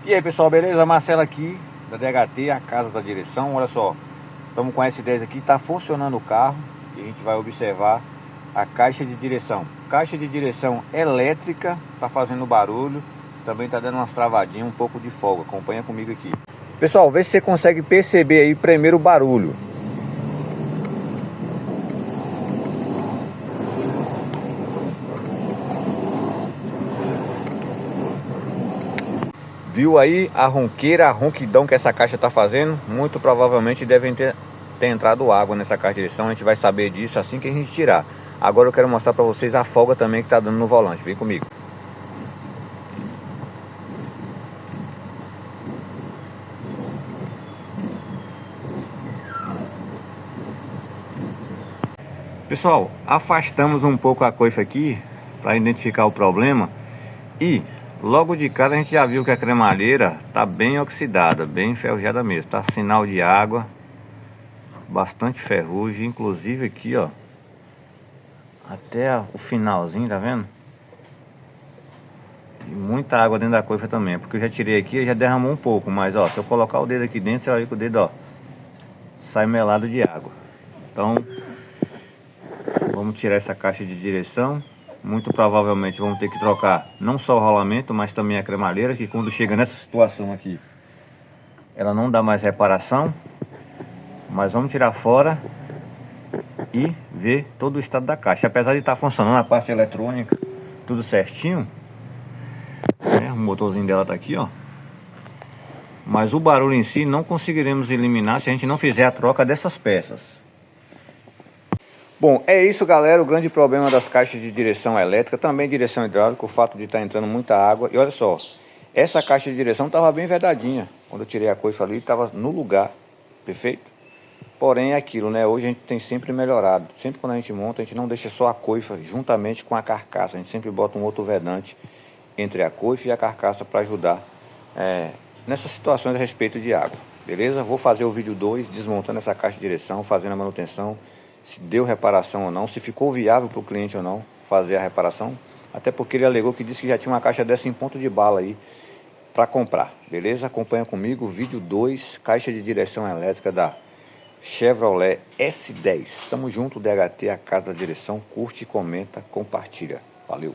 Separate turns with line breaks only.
E aí pessoal, beleza? Marcelo aqui da DHT, a casa da direção. Olha só, estamos com a S10 aqui, está funcionando o carro e a gente vai observar a caixa de direção. Caixa de direção elétrica, está fazendo barulho, também está dando umas travadinhas, um pouco de folga. Acompanha comigo aqui. Pessoal, vê se você consegue perceber aí primeiro o barulho. Viu aí a ronqueira, a ronquidão que essa caixa está fazendo? Muito provavelmente devem ter entrado água nessa caixa de direção. A gente vai saber disso assim que a gente tirar. Agora eu quero mostrar para vocês a folga também que está dando no volante. Vem comigo. Pessoal, afastamos um pouco a coifa aqui para identificar o problema. E logo de cara a gente já viu que a cremalheira está bem oxidada, bem enferrujada mesmo. Tá sinal de água, bastante ferrugem, inclusive aqui ó, até o finalzinho, tá vendo? E muita água dentro da coifa também, porque eu já tirei aqui e já derramou um pouco. Mas ó, se eu colocar o dedo aqui dentro, você vai ver que o dedo ó, sai melado de água. Então vamos tirar essa caixa de direção. Muito provavelmente vamos ter que trocar não só o rolamento, mas também a cremalheira, que quando chega nessa situação aqui ela não dá mais reparação. Mas vamos tirar fora e ver todo o estado da caixa. Apesar de estar funcionando a parte eletrônica tudo certinho, né? O motorzinho dela tá aqui ó, mas o barulho em si não conseguiremos eliminar se a gente não fizer a troca dessas peças. Bom, é isso galera, o grande problema das caixas de direção elétrica, também direção hidráulica, o fato de estar entrando muita água. E olha só, essa caixa de direção estava bem vedadinha, quando eu tirei a coifa ali, estava no lugar, perfeito? Porém é aquilo, né, hoje a gente tem sempre melhorado, sempre quando a gente monta, a gente não deixa só a coifa juntamente com a carcaça, a gente sempre bota um outro vedante entre a coifa e a carcaça para ajudar nessas situações a respeito de água, beleza? Vou fazer o vídeo 2, desmontando essa caixa de direção, fazendo a manutenção, se deu reparação ou não, se ficou viável para o cliente ou não fazer a reparação, até porque ele alegou que disse que já tinha uma caixa dessa em ponto de bala aí para comprar, beleza? Acompanha comigo, vídeo 2, caixa de direção elétrica da Chevrolet S10. Tamo junto, DHT, a casa da direção. Curte, comenta, compartilha. Valeu!